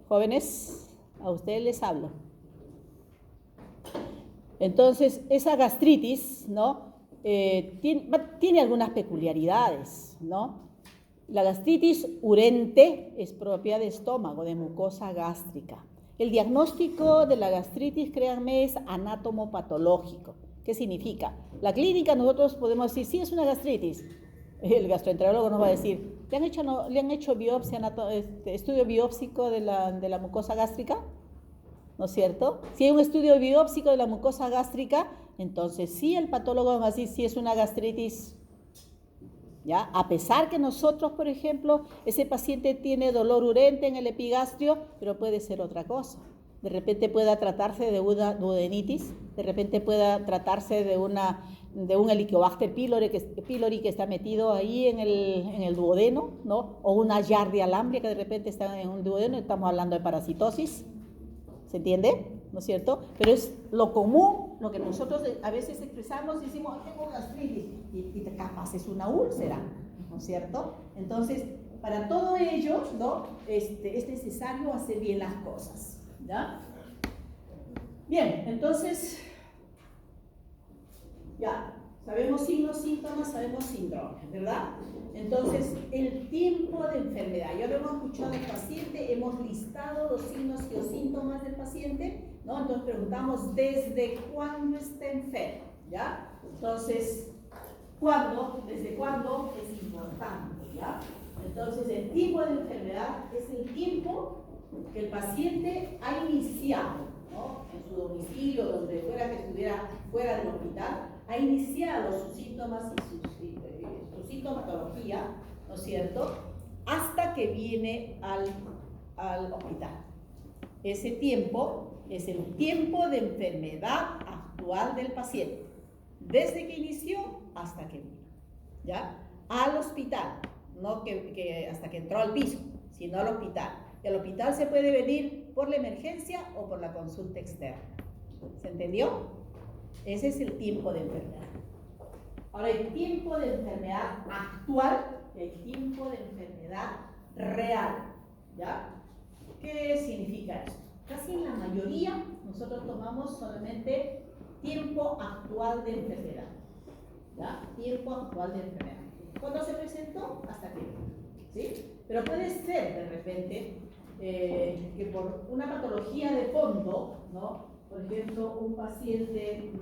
Jóvenes, a ustedes les hablo. Entonces, esa gastritis, ¿no? Tiene algunas peculiaridades, ¿no? La gastritis urente es propia de estómago, de mucosa gástrica. El diagnóstico de la gastritis, créanme, es anatomopatológico. ¿Qué significa? La clínica nosotros podemos decir, sí, es una gastritis. El gastroenterólogo nos va a decir, ¿le han hecho biopsia, estudio biópsico de la mucosa gástrica? ¿No es cierto? Si hay un estudio biópsico de la mucosa gástrica, entonces sí, el patólogo va a decir si es una gastritis. ¿Ya? A pesar que nosotros, por ejemplo, ese paciente tiene dolor urente en el epigastrio, pero puede ser otra cosa. De repente pueda tratarse de una duodenitis, de repente pueda tratarse de un Helicobacter pylori que está metido ahí en el duodeno, ¿no? O una Giardia lamblia que de repente está en un duodeno, estamos hablando de parasitosis. ¿Se entiende? ¿No es cierto? Pero es lo común, lo que nosotros a veces expresamos y decimos, tengo gastritis, y capaz es una úlcera, ¿no es cierto? Entonces, para todo ello, ¿no? Es necesario hacer bien las cosas, ¿ya? Bien, entonces, ya, sabemos signos, síntomas, sabemos síndromes, ¿verdad? Entonces, el tiempo de enfermedad. Ya lo hemos escuchado del paciente, hemos listado los signos y los síntomas del paciente, ¿no? Entonces preguntamos, ¿desde cuándo está enfermo? ¿Ya? Entonces, ¿cuándo? ¿Desde cuándo? Es importante, ¿ya? Entonces, el tipo de enfermedad es el tiempo que el paciente ha iniciado, ¿no? En su domicilio, donde fuera que estuviera fuera del hospital, ha iniciado sus síntomas y su sintomatología, ¿no es cierto?, hasta que viene al hospital. Ese tiempo es el tiempo de enfermedad actual del paciente, desde que inició hasta que vino, ¿ya? Al hospital, no que hasta que entró al piso, sino al hospital. Y al hospital se puede venir por la emergencia o por la consulta externa. ¿Se entendió? Ese es el tiempo de enfermedad. Ahora, el tiempo de enfermedad actual, el tiempo de enfermedad real, ¿ya? ¿Qué significa esto? Casi en la mayoría nosotros tomamos solamente tiempo actual de enfermedad, ¿ya? Tiempo actual de enfermedad. ¿Cuándo se presentó? Hasta que, ¿sí? Pero puede ser de repente que por una patología de fondo, ¿no? Por ejemplo, un paciente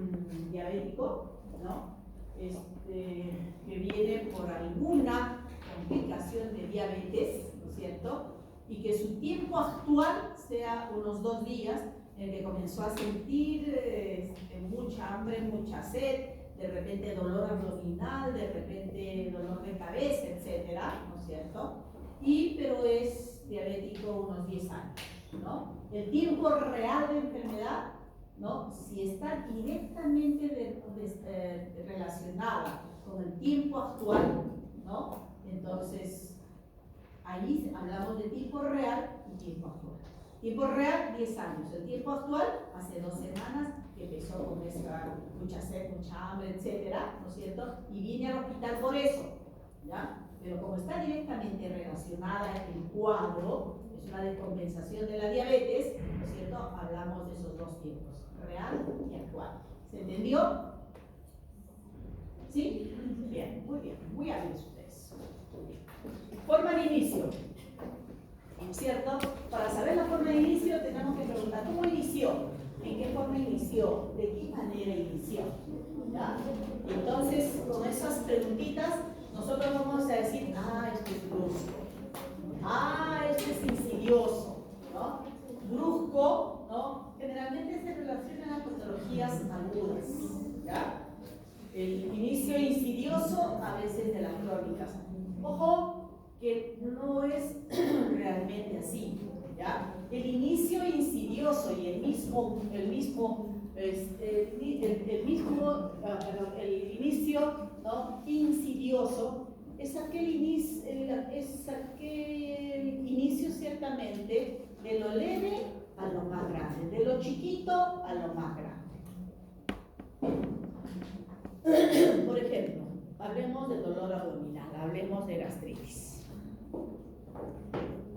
diabético, ¿no? Que viene por alguna complicación de diabetes, ¿no es cierto? Y que su tiempo actual sea unos 2 días en el que comenzó a sentir mucha hambre, mucha sed, de repente dolor abdominal, de repente dolor de cabeza, etcétera, ¿no es cierto? Pero es diabético unos 10 años, ¿no? El tiempo real de enfermedad, ¿no? Si está directamente relacionada con el tiempo actual, ¿no? Entonces, ahí hablamos de tiempo real y tiempo actual. Tiempo real, 10 años. El tiempo actual, hace 2 semanas, que empezó con esa mucha sed, mucha hambre, etcétera, ¿no es cierto? Y vine al hospital por eso, ¿ya? Pero como está directamente relacionada el cuadro, es una descompensación de la diabetes, ¿no es cierto? Hablamos de esos 2 tiempos, real y actual. ¿Se entendió? ¿Sí? Bien, muy hábiles ustedes. Forma de inicio, ¿no es cierto? Para saber la forma de inicio tenemos que preguntar, ¿cómo inició? ¿En qué forma inició? ¿De qué manera inició? ¿Ya? Entonces, con esas preguntitas, nosotros vamos a decir, esto es brusco, esto es insidioso, ¿no? Brusco, ¿no? Generalmente se relaciona a patologías agudas, ¿ya? El inicio insidioso a veces de las crónicas. Ojo, que no es realmente así, ¿ya? El inicio insidioso y el inicio, ¿no? Insidioso es aquel inicio ciertamente de lo leve a lo más grande, de lo chiquito a lo más grande. Por ejemplo, hablemos de dolor abdominal, hablemos de gastritis.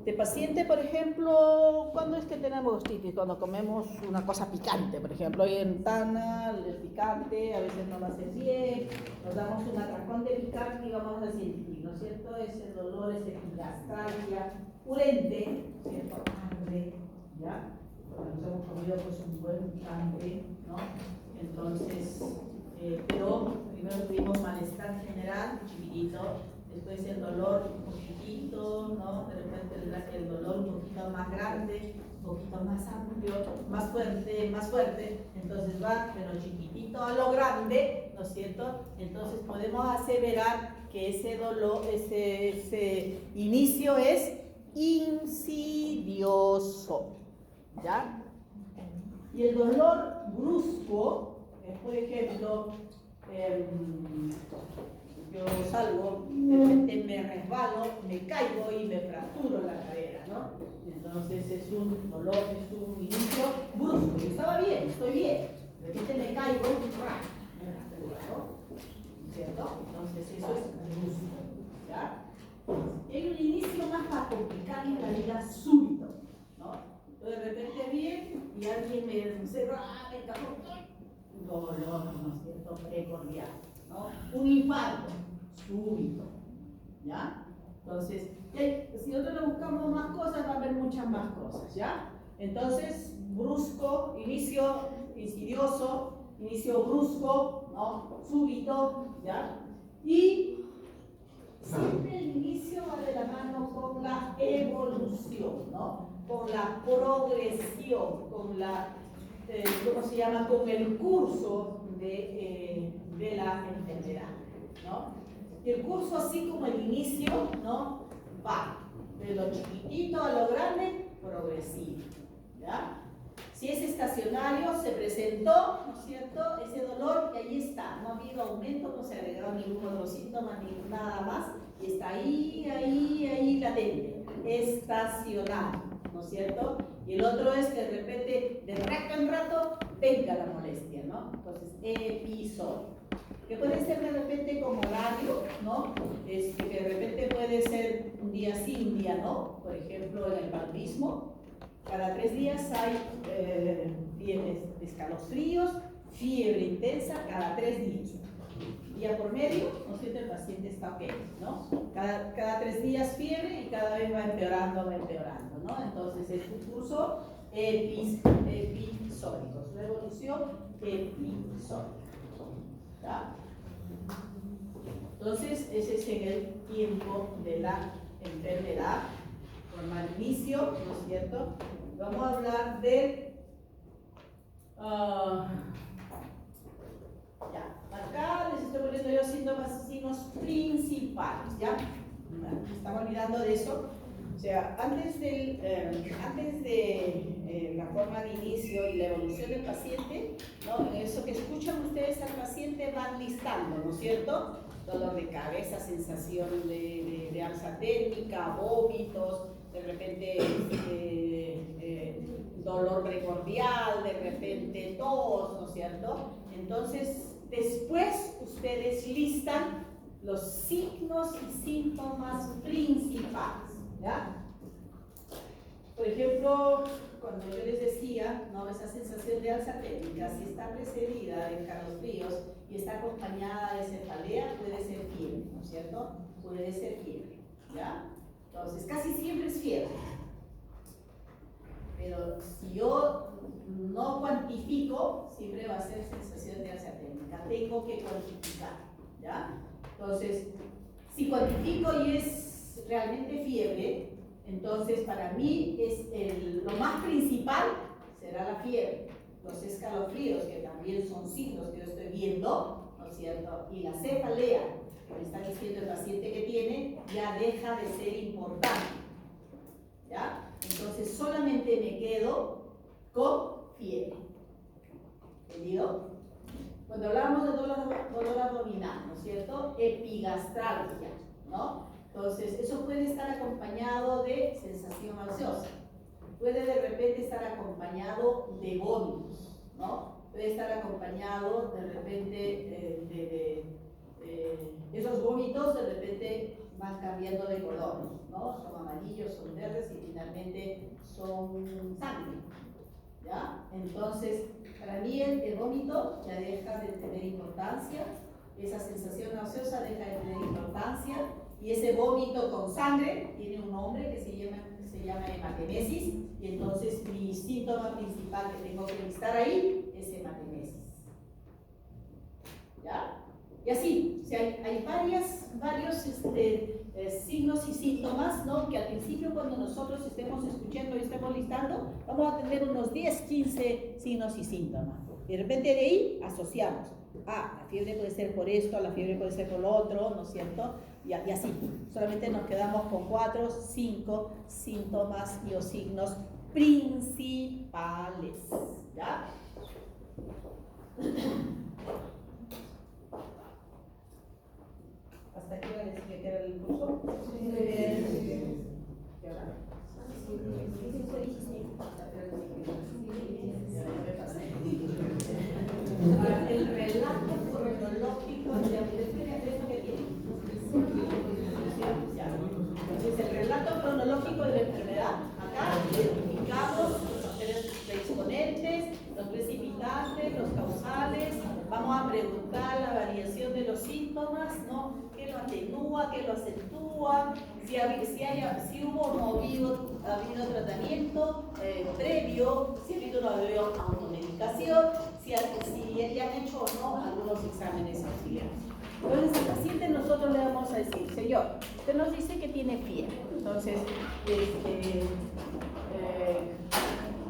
de paciente, por ejemplo, ¿cuándo es que tenemos gastritis? Cuando comemos una cosa picante, por ejemplo, hoy en Tana, el picante, a veces no lo hace bien, nos damos un atracón de picante y vamos a sentir, ¿no es cierto? Ese dolor, esa epigastralgia, urente, ¿cierto? Hambre, ¿ya? Porque nos hemos comido pues un buen picante, ¿no? Entonces, pero primero tuvimos malestar general, chiquitito, después el dolor un poquitito, ¿no? De repente el dolor un poquito más grande, un poquito más amplio, más fuerte, entonces va de lo chiquitito a lo grande, ¿no es cierto? Entonces podemos aseverar que ese dolor, ese inicio es insidioso, ¿ya? Y el dolor brusco es, por ejemplo, yo salgo, de repente me resbalo, me caigo y me fracturo la cadera, ¿no? Entonces es un dolor, es un inicio brusco. Yo estaba bien, estoy bien. De repente me caigo y me fracturo, ¿no? ¿Cierto? Entonces eso es brusco, ¿ya? Hay un inicio más para complicar en realidad súbito, ¿no? De repente bien y alguien me encerra, me cagó, dolor, ¿no es cierto? Precordial, ¿no? Un infarto súbito, ¿ya? Entonces, si nosotros le buscamos más cosas, va a haber muchas más cosas, ¿ya? Entonces, brusco, inicio insidioso, inicio brusco, ¿no? Súbito, ¿ya? Y siempre el inicio va de la mano con la evolución, ¿no? Con la progresión, con la, ¿cómo se llama? Con el curso de la enfermedad, ¿no? Y el curso, así como el inicio, ¿no? Va de lo chiquitito a lo grande, progresivo, ¿ya? Si es estacionario, se presentó, ¿no es cierto?, ese dolor y ahí está, no ha habido aumento, no se agregaron ninguno de los síntomas ni nada más, y está ahí latente, estacionario, ¿no es cierto? Y el otro es que de repente, de rato en rato, venga la molestia, ¿no? Entonces, episodio. Que puede ser de repente como horario, ¿no? Que de repente puede ser un día sí, un día no. Por ejemplo, en el paludismo, cada 3 días hay escalofríos, fiebre intensa, cada 3 días. Día por medio, ¿no es cierto? El paciente está ok, ¿no? Cada 3 días fiebre y cada vez va empeorando, ¿no? Entonces es un curso episódico, su evolución episódica. ¿Ya? Entonces, ese es en el tiempo de la enfermedad, formal inicio, ¿no es cierto? Vamos a hablar de... ya, acá les estoy poniendo yo signos principales, ¿ya? Me estaba olvidando de eso. O sea, antes de la forma de inicio y la evolución del paciente, ¿no? Eso que escuchan ustedes al paciente van listando, ¿no es cierto? Dolor de cabeza, sensación de alza térmica, vómitos, de repente dolor precordial, de repente tos, ¿no es cierto? Entonces, después ustedes listan los signos y síntomas principales, ¿ya? Por ejemplo, cuando yo les decía, ¿no? Esa sensación de alza térmica, si está precedida de escalofríos y está acompañada de cefalea, puede ser fiebre, ¿no es cierto? Puede ser fiebre, ¿ya? Entonces, casi siempre es fiebre. Pero si yo no cuantifico, siempre va a ser sensación de alza térmica. Tengo que cuantificar, ¿ya? Entonces, si cuantifico y es realmente fiebre, entonces para mí lo más principal será la fiebre, los escalofríos, que también son signos que yo estoy viendo, ¿no es cierto? Y la cefalea, que me está diciendo el paciente que tiene, ya deja de ser importante, ¿ya? Entonces solamente me quedo con fiebre. ¿Entendido? Cuando hablamos de dolor abdominal, ¿no es cierto? Epigastralgia, ¿no? Entonces, eso puede estar acompañado de sensación ansiosa. Puede de repente estar acompañado de vómitos, ¿no? Puede estar acompañado de repente esos vómitos de repente van cambiando de color, ¿no? Son amarillos, son verdes y finalmente son sangre, ¿ya? Entonces, para mí el vómito ya deja de tener importancia, esa sensación nauseosa deja de tener importancia, y ese vómito con sangre tiene un nombre que se llama hematemesis, y entonces mi síntoma principal que tengo que listar ahí es hematemesis. ¿Ya? Y así, o sea, hay varios signos y síntomas, ¿no? Que al principio cuando nosotros estemos escuchando y estemos listando, vamos a tener unos 10, 15 signos y síntomas. De repente de ahí asociamos. Ah, la fiebre puede ser por esto, la fiebre puede ser por lo otro, ¿no es cierto? Y así, solamente nos quedamos con 4, 5 síntomas y o signos principales, ¿ya? ¿Hasta qué hora les dije que era el curso? Sí. ¿Qué hora? El relato cronológico de Entonces, el relato cronológico de la enfermedad, acá identificamos los tres predisponentes, los precipitantes, los causales, vamos a preguntar la variación de los síntomas, ¿no? ¿Qué lo atenúa, qué lo acentúa? Si hubo o no ha habido tratamiento previo, si ha habido o no ha habido automedicación, si ya han hecho o no algunos exámenes auxiliares. Entonces, al paciente nosotros le vamos a decir, señor, usted nos dice que tiene fiebre. Entonces,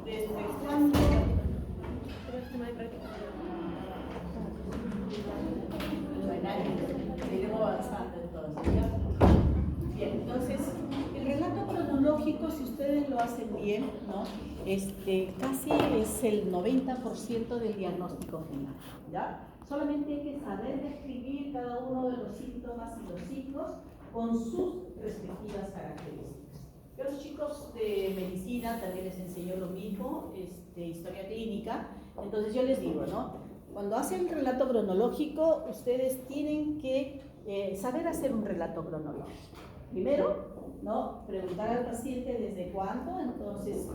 ¿desde cuándo? Seguiremos avanzando entonces, ¿ya? Bien, entonces, el relato cronológico, si ustedes lo hacen bien, ¿no? Casi es el 90% del diagnóstico final, ¿ya? Solamente hay que saber describir cada uno de los síntomas y los signos con sus respectivas características. Yo a los chicos de medicina también les enseño lo mismo, historia clínica. Entonces yo les digo, ¿no? Cuando hacen relato cronológico, ustedes tienen que saber hacer un relato cronológico. Primero, ¿no? Preguntar al paciente desde cuándo. Entonces,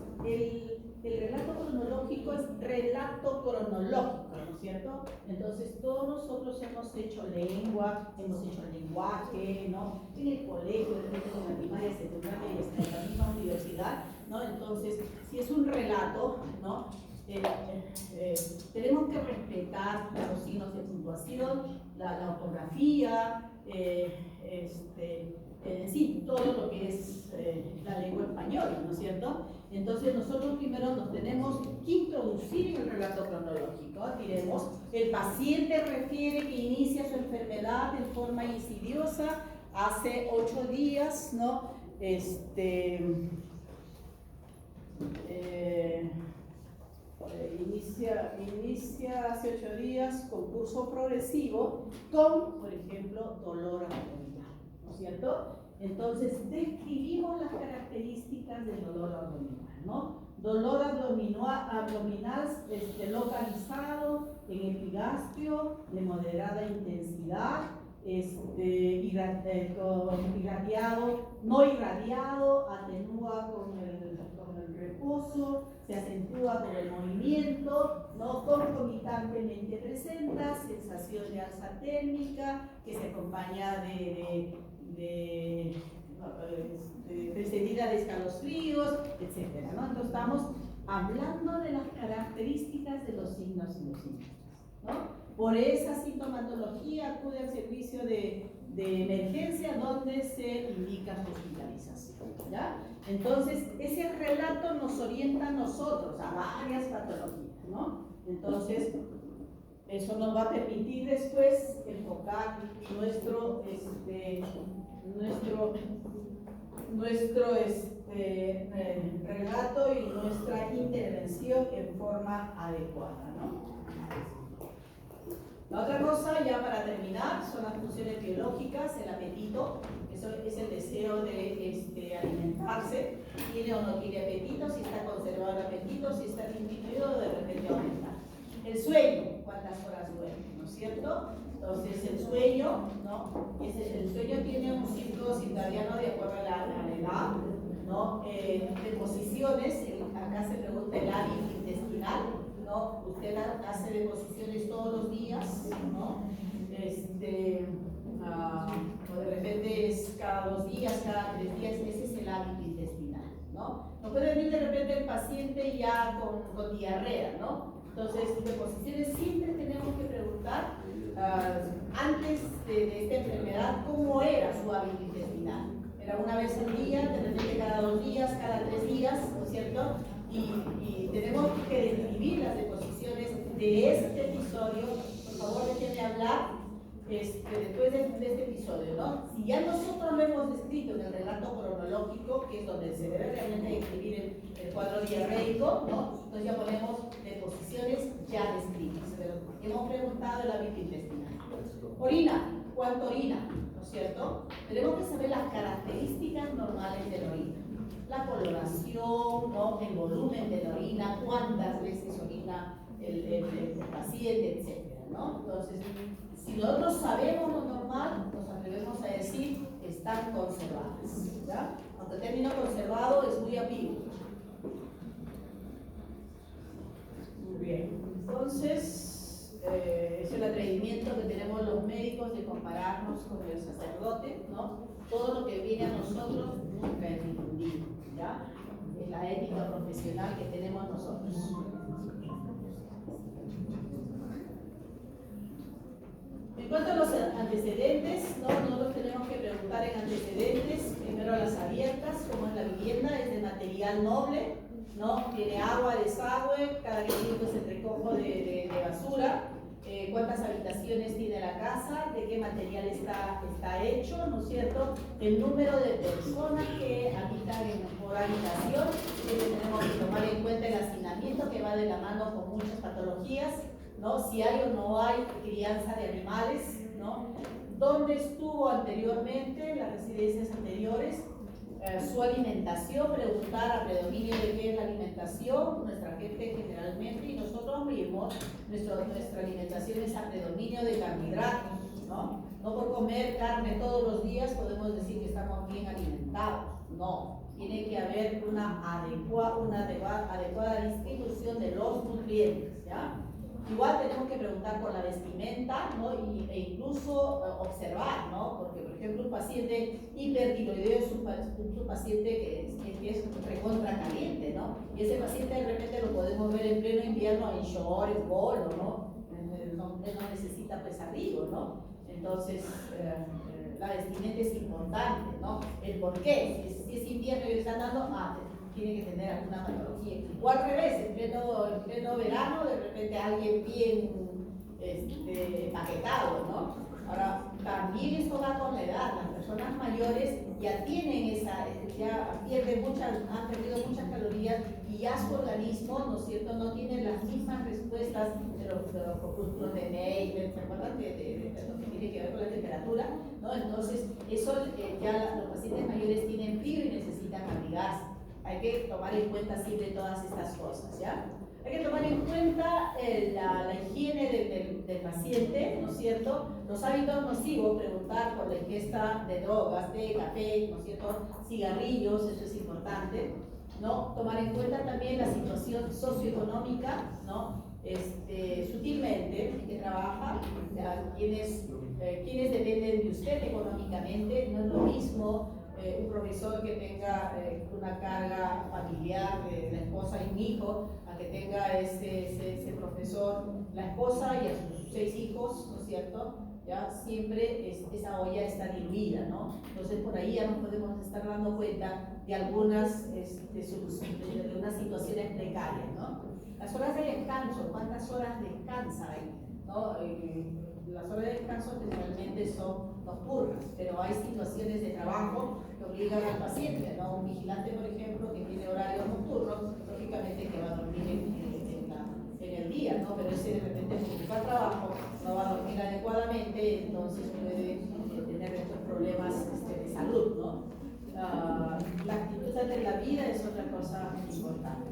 el relato cronológico es relato cronológico, ¿no es cierto? Entonces, todos nosotros hemos hecho lengua, hemos hecho lenguaje, ¿no? En el colegio, en la primaria, secundaria y hasta en la misma universidad, ¿no? Entonces, si es un relato, ¿no? Tenemos que respetar los signos de puntuación, la ortografía, sí, todo lo que es la lengua española, ¿no es cierto? Entonces nosotros primero nos tenemos que introducir en el relato cronológico. Diremos, el paciente refiere que inicia su enfermedad en forma insidiosa hace 8 días, ¿no? Inicia hace 8 días con curso progresivo con, por ejemplo, dolor abdominal, ¿no es cierto? Entonces, describimos las características del dolor abdominal, ¿no? Dolor abdominal localizado en epigastrio de moderada intensidad, irradiado, no irradiado, atenúa con el reposo, se acentúa con el movimiento, ¿no? Concomitantemente presenta sensación de alza térmica que se acompaña precedida de escalofríos, etc., ¿no? Entonces estamos hablando de las características de los signos y los síntomas, ¿no? Por esa sintomatología acude al servicio de emergencia donde se indica su hospitalización, ¿ya? Entonces, ese relato nos orienta a nosotros a varias patologías, ¿no? Entonces, eso nos va a permitir después enfocar nuestro relato y nuestra intervención en forma adecuada, ¿no? La otra cosa, ya para terminar, son las funciones biológicas, el apetito, eso es el deseo de alimentarse, tiene o no tiene apetito, si está conservado el apetito, si está disminuido, de repente aumentar. El sueño, cuántas horas duerme, ¿no es cierto? Entonces el sueño, ¿no? El sueño tiene un ciclo circadiano de acuerdo a la edad, ¿no? De posiciones, acá se pregunta el hábito intestinal, ¿no? Usted hace deposiciones todos los días, ¿no? O de repente es cada 2 días, cada 3 días, ese es el hábito intestinal, ¿no? No puede venir de repente el paciente ya con diarrea, ¿no? Entonces, deposiciones siempre tenemos que preguntar antes de esta enfermedad cómo era su hábito intestinal. Era una vez al día, de repente cada 2 días, cada 3 días, ¿no es cierto? Y tenemos que describir las deposiciones de este episodio. Por favor, déjenme hablar después de este episodio, ¿no? Si ya nosotros lo hemos descrito en el relato cronológico, que es donde se debe realmente describir el cuadro diarreico, ¿no? Entonces ya ponemos deposiciones ya descritas. Pero hemos preguntado el hábito intestinal. Orina, ¿cuánto orina? ¿No es cierto? Tenemos que saber las características normales de la orina. La coloración, ¿no? El volumen de la orina, cuántas veces orina el paciente, etcétera, ¿no? Entonces, si nosotros sabemos lo normal, nos atrevemos a decir que están conservadas, ¿ya? Aunque el término conservado es muy ambiguo. Muy bien, entonces es el atrevimiento que tenemos los médicos de compararnos con el sacerdote, ¿no? Todo lo que viene a nosotros nunca es difundido, ¿ya? Es la ética profesional que tenemos nosotros. En cuanto a los antecedentes, ¿no? Nosotros tenemos que preguntar en antecedentes, primero a las abiertas, cómo es la vivienda, es de material noble, ¿no? Tiene agua, desagüe, cada que tiene el recojo de basura, cuántas habitaciones tiene la casa, de qué material está hecho, ¿no es cierto? El número de personas que habitan por habitación, tenemos que tomar en cuenta el hacinamiento que va de la mano con muchas patologías, ¿no? Si hay o no hay crianza de animales, ¿no? ¿Dónde estuvo anteriormente, las residencias anteriores? Su alimentación, preguntar a predominio de qué es la alimentación, nuestra gente generalmente, y nosotros mismos, nuestra alimentación es a predominio de carbohidratos, ¿no? No por comer carne todos los días podemos decir que estamos bien alimentados, no. Tiene que haber una adecuada distribución de los nutrientes, ¿ya? Igual tenemos que preguntar por la vestimenta, ¿no? E incluso observar, ¿no? Porque, por ejemplo, un paciente hipertiroideo es un paciente que es recontra caliente, ¿no? Y ese paciente de repente lo podemos ver en pleno invierno en shorts, polo, ¿no? No necesita pues abrigo, ¿no? Entonces, la vestimenta es importante, ¿no? El por qué, si es invierno y le están dando, tiene que tener alguna patología. O al revés, en pleno verano, de repente alguien bien empaquetado, ¿no? Ahora, también esto va con la edad. Las personas mayores ya tienen han perdido muchas calorías y ya su organismo, ¿no es cierto?, no tiene las mismas respuestas de los corpúsculos de Neifeld, ¿se acuerdan de lo que tiene que ver con la temperatura? ¿No? Entonces, eso ya los pacientes mayores tienen frío y necesitan abrigarse. Hay que tomar en cuenta siempre todas estas cosas, ¿ya? Hay que tomar en cuenta la higiene del paciente, ¿no es cierto? Los hábitos nocivos, preguntar por la ingesta de drogas, té, café, ¿no es cierto? Cigarrillos, eso es importante, ¿no? Tomar en cuenta también la situación socioeconómica, ¿no? Sutilmente, en que trabaja, quienes dependen de usted económicamente, no es lo mismo un profesor que tenga una carga familiar de la esposa y un hijo, a que tenga ese profesor, la esposa y a sus 6 hijos, ¿no es cierto? Ya siempre esa olla está diluida, ¿no? Entonces por ahí ya nos podemos estar dando cuenta de algunas situaciones precarias, ¿no? Las horas de descanso, ¿cuántas horas descansa ahí? ¿No? Las horas de descanso generalmente son nocturnas, pero hay situaciones de trabajo que obligan al paciente, ¿no? Un vigilante, por ejemplo, que tiene horarios nocturnos, lógicamente que va a dormir en el día, ¿no? Pero ese de repente por buscar trabajo no va a dormir adecuadamente, entonces puede tener estos problemas de salud, ¿no? La actitud ante la vida es otra cosa importante.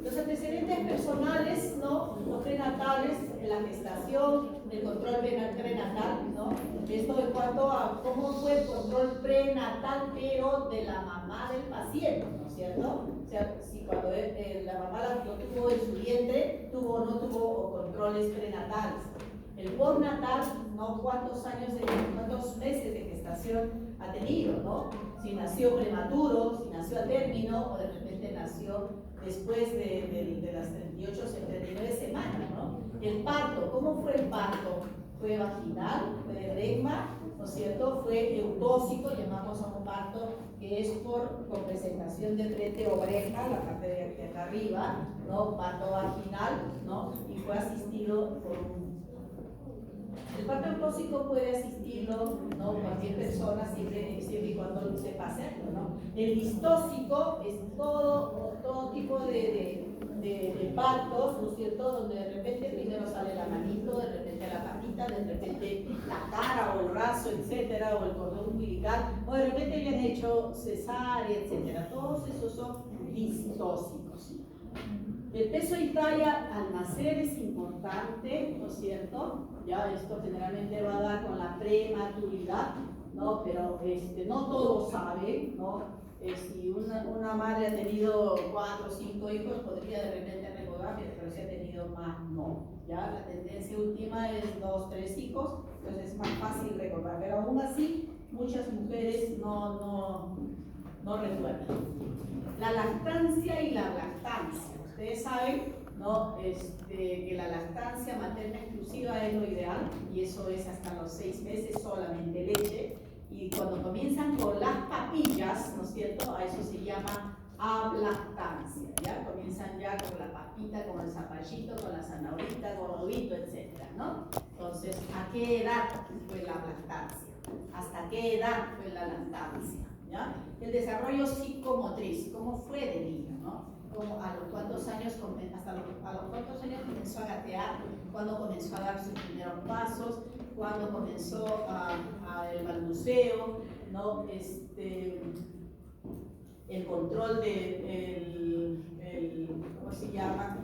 Los antecedentes personales, ¿no? Los prenatales, el la gestación, el control prenatal, ¿no? Esto en cuanto a cómo fue el control prenatal, pero de la mamá del paciente, ¿no es cierto? O sea, si cuando la mamá lo tuvo en su vientre, tuvo o no tuvo controles prenatales. El postnatal, ¿no? ¿Cuántos meses de gestación ha tenido, ¿no? Si nació prematuro, si nació a término o de repente nació después de las 38 o 39 semanas, ¿no? El parto, ¿cómo fue el parto? ¿Fue vaginal? ¿Fue de regma? ¿No es cierto? ¿Fue eutóxico? Llamamos a un parto que es con presentación de frente oreja, la parte de acá arriba, ¿no? Parto vaginal, ¿no? Y fue asistido por un... El parto eutóxico puede asistirlo, ¿no? Cualquier persona, siempre y cuando sepa hacerlo, ¿no? El distóxico es todo tipo de partos, ¿no es cierto? Donde de repente primero sale la manito, de repente la patita, de repente la cara o el brazo, etcétera, o el cordón umbilical, o de repente ya han hecho cesárea, etcétera. Todos esos son distóxicos. El peso y talla al nacer es importante, ¿no es cierto? Ya esto generalmente va a dar con la prematuridad, ¿no? Pero no todos saben, ¿no? Si una madre ha tenido 4 o 5 hijos, podría de repente recordar, pero si ha tenido más, no. Ya la tendencia última es 2, 3 hijos, entonces es más fácil recordar, pero aún así muchas mujeres no recuerdan. La lactancia y la lactancia. Ustedes saben, ¿no? Que la lactancia materna exclusiva es lo ideal, y eso es hasta los 6 meses solamente leche. Y cuando comienzan con las papillas, ¿no es cierto? A eso se llama ablactancia, ¿ya? Comienzan ya con la papita, con el zapallito, con la zanahorita, con el huevito, etc., ¿no? Entonces, ¿a qué edad fue la lactancia? ¿Hasta qué edad fue la lactancia? ¿Ya? El desarrollo psicomotriz, ¿cómo fue de niño, no? A los cuántos años, a los cuántos años comenzó a gatear, cuándo comenzó a dar sus primeros pasos, cuándo comenzó el balbuceo, ¿no? El control ¿cómo se llama?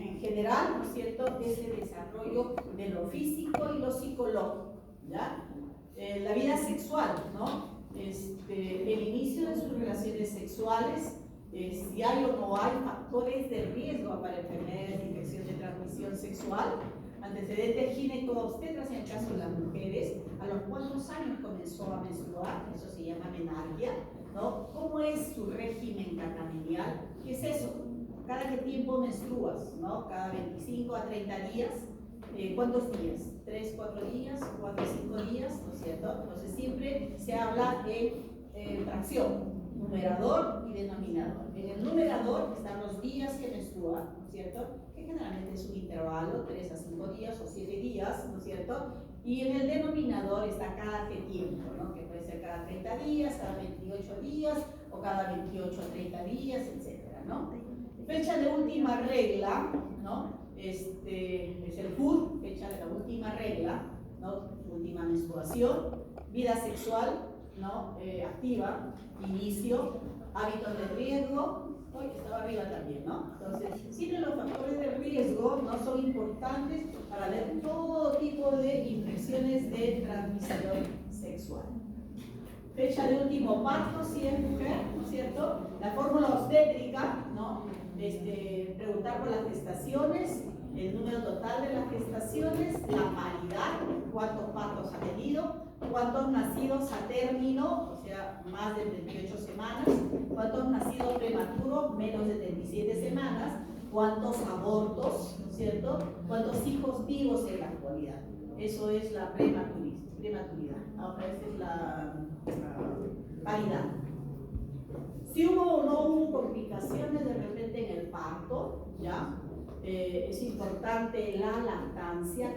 En general, ¿no es cierto? Ese desarrollo de lo físico y lo psicológico, ¿ya? La vida sexual, ¿no? El inicio de sus relaciones sexuales, si hay o no hay factores de riesgo para enfermedades de infección de transmisión sexual, antecedentes gineco-obstetras en el caso de las mujeres, a los cuántos años comenzó a menstruar, eso se llama menarquia, ¿no? ¿Cómo es su régimen catamenial? ¿Qué es eso? ¿Cada qué tiempo menstruas? ¿No? ¿Cada 25 a 30 días? ¿Cuántos días? ¿3, 4 días? ¿4, 5 días? ¿No es cierto? Entonces siempre se habla de fracción, numerador y denominador. En el numerador están los días que menstrua, ¿no es cierto? Que generalmente es un intervalo, 3 a 5 días o 7 días, ¿no es cierto? Y en el denominador está cada qué tiempo, ¿no? Que puede ser cada 30 días, cada 28 días o cada 28 a 30 días, etcétera, ¿no? Fecha de última regla, ¿no? Es el FUD, fecha de la última regla, ¿no? Última menstruación, vida sexual, ¿no? Activa, inicio, hábitos de riesgo, hoy estaba arriba también, ¿no? Entonces, siempre los factores de riesgo, ¿no? Son importantes para ver todo tipo de infecciones de transmisión sexual. Fecha de último parto, si es mujer, ¿no es cierto? La fórmula obstétrica, ¿no? Preguntar por las gestaciones, el número total de las gestaciones, la paridad, cuántos partos ha tenido, cuántos nacidos a término, o sea, más de 38 semanas, cuántos nacidos prematuros, menos de 37 semanas, cuántos abortos, ¿no es cierto? Cuántos hijos vivos en la actualidad. Eso es la prematuridad. Ahora, esta es la paridad. Si hubo o no hubo complicaciones de repente en el parto, ¿ya? Es importante la lactancia,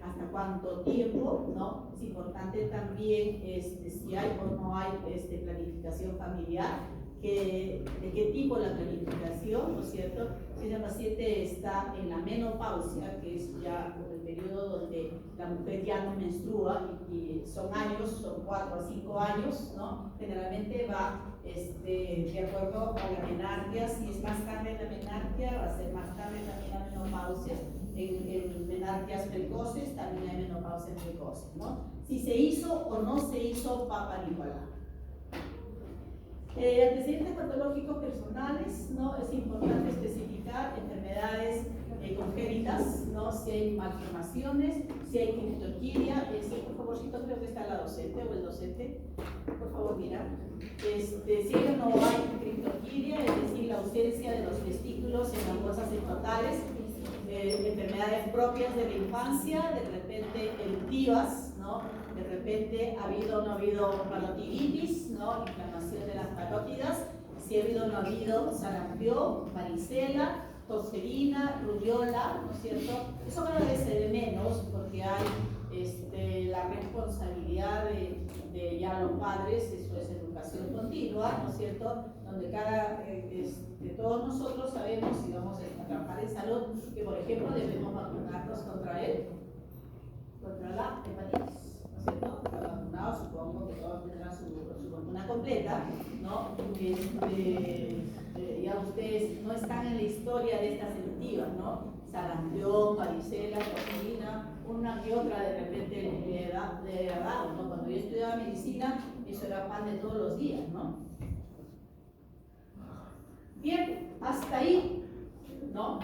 hasta cuánto tiempo, ¿no? Es importante también si hay o no hay planificación familiar, de qué tipo la planificación, ¿no es cierto? Si esa paciente está en la menopausia, que es ya el periodo donde la mujer ya no menstrua y son años, son 4 a 5 años, ¿no? Generalmente va de acuerdo a la menarquia. Si es más tarde la menarquia, va a ser más tarde también la menopausia. En menarquias precoces también hay menopausia precoces, ¿no? Si se hizo o no se hizo Papa Nicolau. Antecedentes patológicos personales, ¿no? Es importante especificar enfermedades congénitas, ¿no? Si hay malformaciones, si hay criptorquidia. Por favorcito, creo que está la docente o el docente, por favor, mira. Si hay o no hay criptorquidia, es decir, la ausencia de los testículos en las bolsas escrotales, enfermedades propias de la infancia, de repente eruptivas, ¿no? De repente ha habido o no ha habido parotiditis, ¿no? Inflamación de las parótidas, si ha habido o no ha habido sarampión, varicela, tosferina, rubiola, ¿no es cierto? Eso cada vez se ve menos porque hay la responsabilidad de ya los padres, eso es educación continua, ¿no es cierto? Donde todos nosotros sabemos, si vamos a trabajar en salud, que por ejemplo debemos vacunarnos contra la hepatitis, ¿no es cierto? Vacunados, supongo que todos tendrán su vacuna completa, ¿no? Ya ustedes no están en la historia de estas selectivas, ¿no? Sarampión, varicela, tosferina, una que otra de repente le he dado, ¿no? Cuando yo estudiaba medicina, eso era pan de todos los días, ¿no? Bien, hasta ahí, ¿no?